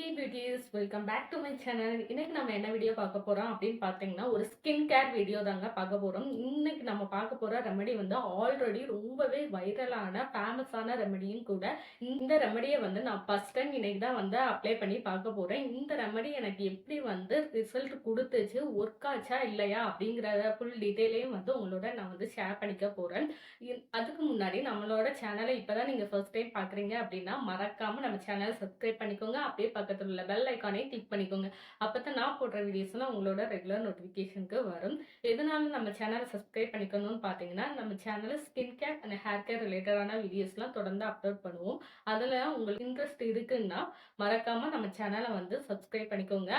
Hey beauties, welcome back to my channel. இன்னைக்கு நம்ம என்ன வீடியோ பார்க்க போறோம் அப்படின்னு பார்த்தீங்கன்னா, ஒரு ஸ்கின் கேர் வீடியோ தாங்க பார்க்க போறோம். இன்னைக்கு நம்ம பார்க்க போற ரெமெடி வந்து ஆல்ரெடி ரொம்பவே வைரலான ஃபேமஸான ரெமெடியும் கூட. இந்த ரெமெடியை வந்து நான் ஃபர்ஸ்ட் டைம் இன்னைக்கு தான் வந்து அப்ளை பண்ணி பார்க்க போறேன். இந்த ரெமெடி எனக்கு எப்படி வந்து ரிசல்ட் கொடுத்துச்சு, ஒர்க் ஆச்சா இல்லையா அப்படிங்கிறத ஃபுல் டீட்டெயிலையும் வந்து உங்களோட நான் வந்து ஷேர் பண்ணிக்க போறேன். அதுக்கு முன்னாடி நம்மளோட சேனலை இப்பதான் நீங்க ஃபர்ஸ்ட் டைம் பார்க்குறீங்க அப்படின்னா மறக்காம நம்ம சேனலை சப்ஸ்கிரைப் பண்ணிக்கோங்க. அப்படியே பக்கத்துல உள்ள பெல் ஐக்கானே கிளிக் பண்ணிக்கோங்க. அப்பதான் நான் போடுற வீடியோஸ்லாம் உங்களோட ரெகுலர் நோட்டிஃபிகேஷனுக்கு வரும். எதனால நம்ம சேனலை சப்ஸ்கிரைப் பண்ணிக்கணும்னு பார்த்தீங்கன்னா, நம்ம சேனல்ல skin care and hair care ரிலேட்டடான வீடியோஸ்லாம் தொடர்ந்து அப்லோட் பண்ணுவோம். அதுல உங்களுக்கு இன்ட்ரெஸ்ட் இருக்குன்னா மறக்காம நம்ம சேனலை வந்து சப்ஸ்கிரைப் பண்ணிக்கோங்க.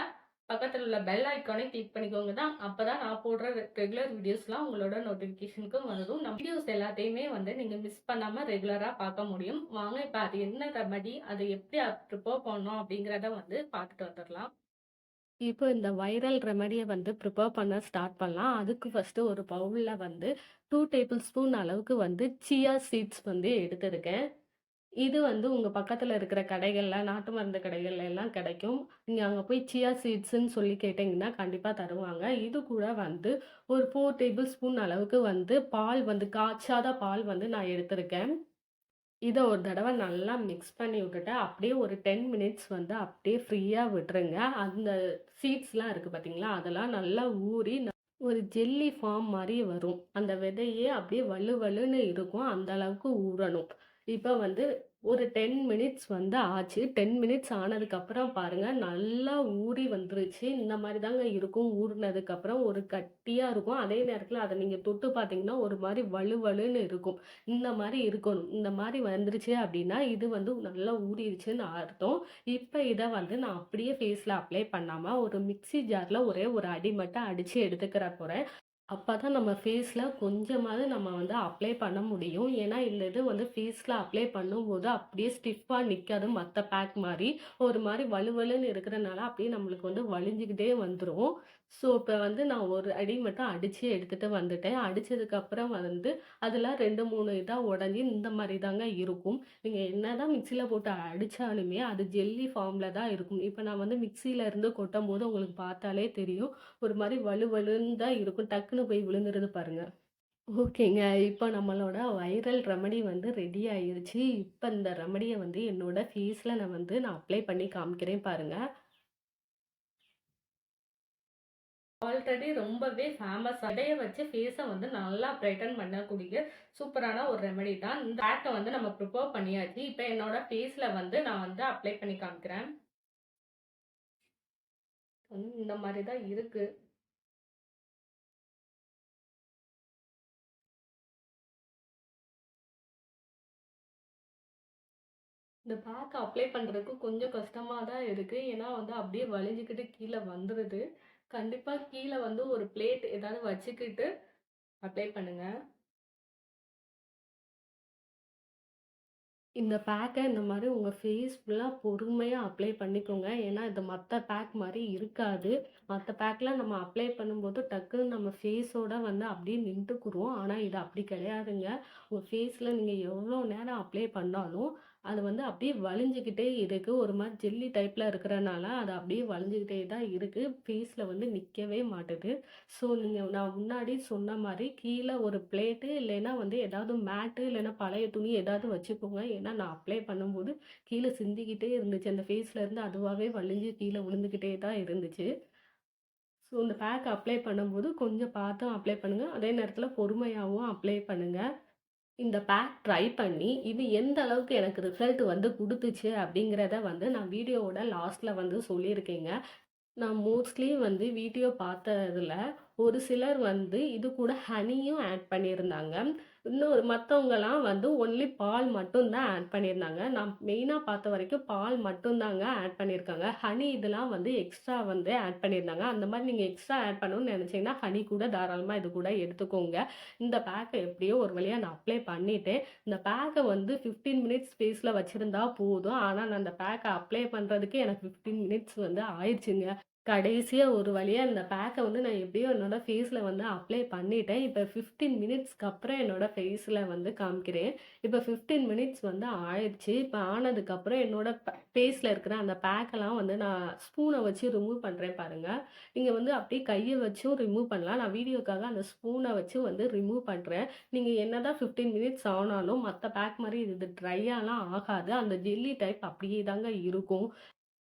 பக்கத்துல உள்ள பெல் ஐக்கானை கிளிக் பண்ணிக்கோங்க. அப்பதான் நான் போடுற ரெகுலர் வீடியோஸ்லாம் உங்களோட நோட்டிஃபிகேஷனுக்கு வரும். நம்ம வீடியோஸ் எல்லாத்தையுமே வந்து நீங்க மிஸ் பண்ணாம ரெகுலரா பார்க்க முடியும். வாங்க இப்ப அது என்ன ரெமடி, அதை எப்படி ப்ரிப்பேர் பண்ணணும் அப்படிங்கிறத வந்து பார்த்துட்டு வந்துடலாம். இப்போ இந்த வைரல் ரெமடியை வந்து ப்ரிப்பேர் பண்ண ஸ்டார்ட் பண்ணலாம். அதுக்கு ஃபர்ஸ்ட் ஒரு பவுல்ல வந்து 2 டேபிள் ஸ்பூன் அளவுக்கு வந்து சியா சீட்ஸ் வந்து எடுத்திருக்கேன். இது வந்து உங்க பக்கத்துல இருக்கிற கடைகள்ல, நாட்டு மருந்து கடைகள்ல எல்லாம் கிடைக்கும். நீங்க அங்க போய் சியா சீட்ஸ்ன்னு சொல்லி கேட்டீங்கன்னா, கண்டிப்பா தருவாங்க. இது கூட வந்து ஒரு 4 டேபிள் ஸ்பூன் அளவுக்கு வந்து பால் வந்து காய்ச்சாத பால் வந்து நான் எடுத்திருக்கேன். இத ஒரு தடவ நல்லா மிக்ஸ் பண்ணி விட்டுட்டு, அப்படியே ஒரு 10 மினிட்ஸ் வந்து அப்படியே ஃப்ரீயா விட்டுருங்க. அந்த சீட்ஸ்லாம் இருக்கு பார்த்தீங்களா, அதெல்லாம் நல்லா ஊறி ஒரு ஜெல்லி ஃபார்ம் மாரி வரும். அந்த விதையே அப்படியே வழு வழுன்னு இருக்கும். அந்த அளவுக்கு ஊறணும். இப்ப வந்து ஒரு 10 மினிட்ஸ் வந்து ஆச்சு. 10 மினிட்ஸ் ஆனதுக்கப்புறம் பாருங்க, நல்லா ஊறி வந்துருச்சு. இந்த மாரி தாங்க இருக்கும். ஊறுனதுக்கப்புறம் ஒரு கட்டியா இருக்கும். அதே நேரத்தில அத நீங்க தொட்டு பார்த்தீங்கன்னா, ஒரு மாரி வழு வழுன்னு இருக்கும். இந்த மாரி இருக்கணும். இந்த மாரி வந்துருச்சு அப்படின்னா, இது வந்து நல்லா ஊறிருச்சுன்னு அர்த்தம். இப்ப இத வந்து நான் அப்படியே ஃபேஸ்ல அப்ளை பண்ணாம, ஒரு மிக்ஸி ஜார்ல ஒரே ஒரு அடி மட்டும் அடிச்சு எடுத்துக்கிற போறேன். அப்பதான் நம்ம ஃபேஸ்ல கொஞ்சமாவது நம்ம வந்து அப்ளை பண்ண முடியும். ஏன்னா, இந்த இது வந்து ஃபேஸ்ல அப்ளை பண்ணும்போது அப்படியே ஸ்டிஃப்பா நிக்காது மத்த பேக் மாரி. ஒரு மாரி வழுவழுன்னு இருக்கிறனால அப்படியே நம்மளுக்கு வந்து வழிஞ்சுக்கிட்டே வந்துரும். ஸோ, இப்ப வந்து நான் ஒரு அடி மட்டும் அடிச்சு எடுத்துட்டு வந்துட்டேன். அடிச்சதுக்கப்புறம் வந்து அதில 2, 3 இதா உடைஞ்சு இந்த மாரி தாங்க இருக்கும். நீங்க என்னதான் மிக்ஸில போட்டு அடிச்சாலுமே அது ஜெல்லி ஃபார்ம்ல தான் இருக்கும். இப்ப நான் வந்து மிக்ஸில இருந்து கொட்டும்போது உங்களுக்கு பார்த்தாலே தெரியும். ஒரு மாரி வழுவழுன்னு தான் இருக்கும். டக்குனு போய் விழுந்துருது பாருங்க. ஓகேங்க. இப்ப நம்மளோட வைரல் ரெமெடி வந்து ரெடி ஆயிருச்சு. இப்ப இந்த ரெமெடிய வந்து என்னோட ஃபேஸ்ல நான் அப்ளை பண்ணி காமிக்கிறேன் பாருங்க. ஆல்ரெடி ரொம்பவே ஃபேமஸ் இடைய வச்சு ஃபேஸ வந்து நல்லா பிரைட்டன் பண்ணக்கூடிய சூப்பரான ஒரு ரெமெடி தான். இந்த பேக்க வந்து நம்ம ப்ரிப்பேர் பண்ணியாச்சு. இப்ப என்னோட ஃபேஸ்ல வந்து நான் வந்து அப்ளை பண்ணி காமிக்கிறேன். இந்த மாரி தான் இருக்கு. இந்த பேக் அப்ளை பண்றதுக்கு கொஞ்சம் கஷ்டமா தான் இருக்கு. ஏன்னா வந்து அப்படியே வலிஞ்சுக்கிட்டு கீழ வந்துருது. கண்டிப்பா கீழ வந்து ஒரு பிளேட் ஏதாவது வச்சுக்கிட்டு அப்ளை பண்ணுங்க. இந்த பேக்க இந்த மாரி உங்க ஃபேஸ் ஃபுல்லா பொறுமையா அப்ளை பண்ணிக்கோங்க. ஏன்னா, இது மத்த பேக் மாரி இருக்காது. மத்த பேக்லாம் நம்ம அப்ளை பண்ணும்போது டக்குன்னு நம்ம ஃபேஸோட வந்து அப்படியே நின்றுக்குரும். ஆனா, இது அப்படி கிடையாதுங்க. உங்க ஃபேஸ்ல நீங்க எவ்வளோ நேரம் அப்ளை பண்ணாலும், அது வந்து அப்படியே வழிஞ்சுக்கிட்டே இருக்கு. ஒரு மாரி ஜெல்லி டைப்ல இருக்கிறனால, அது அப்படியே வழிஞ்சுக்கிட்டே தான் இருக்கு. ஃபேஸ்ல வந்து நிக்கவே மாட்டுது. ஸோ, நீங்க நான் முன்னாடி சொன்ன மாரி கீழ ஒரு பிளேட்டு இல்லைன்னா வந்து ஏதாவது மேட்டு இல்லைன்னா பழைய துணி ஏதாவது வச்சுக்கோங்க. ஏன்னா நான் அப்ளை பண்ணும்போது கீழ சிந்திக்கிட்டே இருந்துச்சு. அந்த ஃபேஸ்ல இருந்து அதுவாவே வழிஞ்சு கீழ விழுந்துக்கிட்டே தான் இருந்துச்சு. ஸோ இந்த பேக் அப்ளை பண்ணும்போது கொஞ்சம் பார்த்து அப்ளை பண்ணுங்க. அதே நேரத்தில பொறுமையாவும் அப்ளை பண்ணுங்க. இந்த பேக் ட்ரை பண்ணி, இது எந்த அளவுக்கு எனக்கு ரிசல்ட் வந்து குடுத்துச்சு அப்படிங்கிறத வந்து நான் வீடியோவோட லாஸ்ட்ல வந்து சொல்லியிருக்கேங்க. நான் மோஸ்ட்லி வந்து வீடியோ பார்த்ததுல, ஒரு சிலர் வந்து இது கூட ஹனியும் ஆட் பண்ணியிருந்தாங்க. இன்னொரு மத்தவங்கலாம் வந்து ஒன்லி பால் மட்டும் தான் ஆட் பண்ணியிருந்தாங்க. நான் மெயினா பார்த்த வரைக்கும் பால் மட்டும் தாங்க ஆட் பண்ணியிருக்காங்க. ஹனி இதெல்லாம் வந்து எக்ஸ்ட்ரா வந்து ஆட் பண்ணியிருந்தாங்க. அந்த மாரி நீங்க எக்ஸ்ட்ரா ஆட் பண்ணணும்னு நெனச்சீங்கன்னா, ஹனி கூட தாராளமா இது கூட எடுத்துக்கோங்க. இந்த பேக்க எப்படியோ ஒரு வழியா நான் அப்ளை பண்ணிட்டேன். இந்த பேக்க வந்து 15 மினிட்ஸ் ஃபேஸ்ல வச்சிருந்தா போதும். ஆனா, நான் அந்த பேக்க அப்ளை பண்றதுக்கு எனக்கு 15 மினிட்ஸ் வந்து ஆயிருச்சுங்க. கடைசியா ஒரு வழியா இந்த பேக்க வந்து நான் எப்படியோ என்னோட ஃபேஸ்ல வந்து அப்ளை பண்ணிட்டேன். இப்ப 15 மினிட்ஸ்க்கு அப்புறம் என்னோட ஃபேஸ்ல வந்து காமிக்கிறேன். இப்ப 15 மினிட்ஸ் வந்து ஆயிருச்சு. இப்ப ஆனதுக்கப்புறம் என்னோட ஃபேஸ்ல இருக்கிற அந்த பேக்கெல்லாம் வந்து நான் ஸ்பூன வச்சு ரிமூவ் பண்றேன் பாருங்க. நீங்க வந்து அப்படியே கைய வச்சும் ரிமூவ் பண்ணலாம். நான் வீடியோக்காக அந்த ஸ்பூன வச்சு வந்து ரிமூவ் பண்றேன். நீங்க என்னதான் 15 மினிட்ஸ் ஆனாலும் மத்த பேக் மாரி இது ட்ரையாலாம் ஆகாது. அந்த ஜெல்லி டைப் அப்படியே தாங்க இருக்கும்.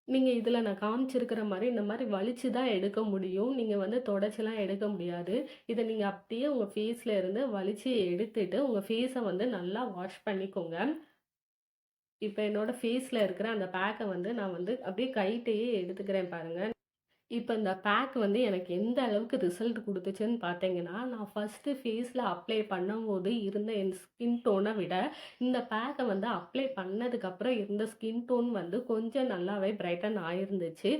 நீங்க இதுல நான் காமிச்சிருக்கிற மாரி, இந்த மாரி வலிச்சு தான் எடுக்க முடியும். நீங்க வந்து தொடச்சுலாம் எடுக்க முடியாது. இத நீங்க அப்படியே உங்க ஃபேஸ்ல இருந்து வலிச்சு எடுத்துட்டு, உங்க ஃபேஸ வந்து நல்லா வாஷ் பண்ணிக்கோங்க. இப்ப என்னோட ஃபேஸ்ல இருக்கிற அந்த பேக்க வந்து நான் வந்து அப்படியே கைட்டயே எடுத்துக்கிறேன் பாருங்க. இப்ப இந்த பேக் வந்து எனக்கு எந்த அளவுக்கு ரிசல்ட் குடுத்துச்சுன்னு பார்த்தீங்கன்னா, நான் ஃபர்ஸ்ட்டு ஃபேஸ்ல அப்ளை பண்ணும்போது இருந்த என் ஸ்கின் டோன விட, இந்த பேக்க வந்து அப்ளை பண்ணதுக்கப்புறம் இருந்த ஸ்கின் டோன் வந்து கொஞ்சம் நல்லாவே பிரைட்டன் ஆயிருந்துச்சு.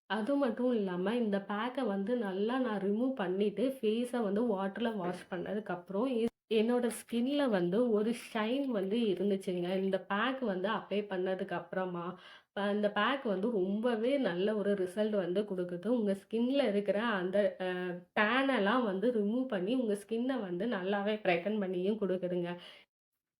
அது மட்டும் இல்லாம, இந்த பேக்க வந்து நல்லா நான் ரிமூவ் பண்ணிட்டு, ஃபேஸ வந்து வாட்டர்ல வாஷ் பண்ணதுக்கப்புறம், என்னோட ஸ்கின்ல வந்து ஒரு ஷைன் வந்து இருந்துச்சுங்க. இந்த பேக் வந்து அப்ளை பண்ணதுக்கு அப்புறமா, இந்த பேக் வந்து ரொம்பவே நல்ல ஒரு ரிசல்ட் வந்து குடுக்குது. உங்க ஸ்கின்ல இருக்கிற அந்த டேனெல்லாம் வந்து ரிமூவ் பண்ணி, உங்க ஸ்கின்ன வந்து நல்லாவே பிரைட்டன் பண்ணியும் குடுக்குதுங்க.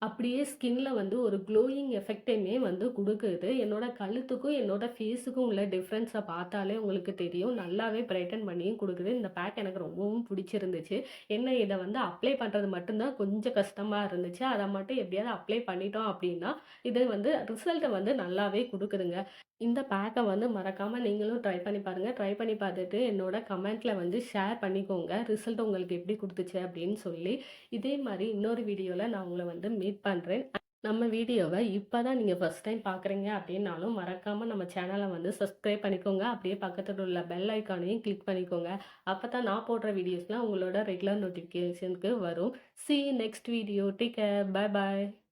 அப்படியே ஸ்கின்ல வந்து ஒரு க்ளோயிங் எஃபெக்ட்டையுமே வந்து குடுக்குது. என்னோட கழுத்துக்கும், என்னோட ஃபேஸுக்கும் உள்ள டிஃப்ரென்ஸ பார்த்தாலே உங்களுக்கு தெரியும். நல்லாவே பிரைட்டன் பண்ணியும் குடுக்குது. இந்த பேக் எனக்கு ரொம்பவும் புடிச்சிருந்துச்சு. என்ன இத வந்து அப்ளை பண்றது மட்டும் தான் கொஞ்சம் கஷ்டமா இருந்துச்சு. அத மட்டும் எப்படியாவது அப்ளை பண்ணிட்டோம் அப்படின்னா, இது வந்து ரிசல்ட்ட வந்து நல்லாவே குடுக்குதுங்க. இந்த பேக்க வந்து மறக்காம நீங்களும் ட்ரை பண்ணி பாருங்க. ட்ரை பண்ணி பார்த்துட்டு என்னோட கமெண்ட்ல வந்து ஷேர் பண்ணிக்கோங்க. ரிசல்ட் உங்களுக்கு எப்படி குடுத்துச்சு அப்படின்னு சொல்லி. இதே மாரி இன்னொரு வீடியோல நான் உங்கள வந்து மீட் பண்றேன். நம்ம வீடியோவ இப்ப தான் நீங்க ஃபர்ஸ்ட் டைம் பார்க்குறீங்க அப்படின்னாலும், மறக்காம நம்ம சேனல வந்து சப்ஸ்கிரைப் பண்ணிக்கோங்க. அப்படியே பக்கத்துல உள்ள பெல் ஐகானையும் கிளிக் பண்ணிக்கோங்க. அப்பதான் நான் போடுற வீடியோஸ்லாம் உங்களோட ரெகுலர் நோட்டிஃபிகேஷனுக்கு வரும். See you next video. Take care. Bye bye.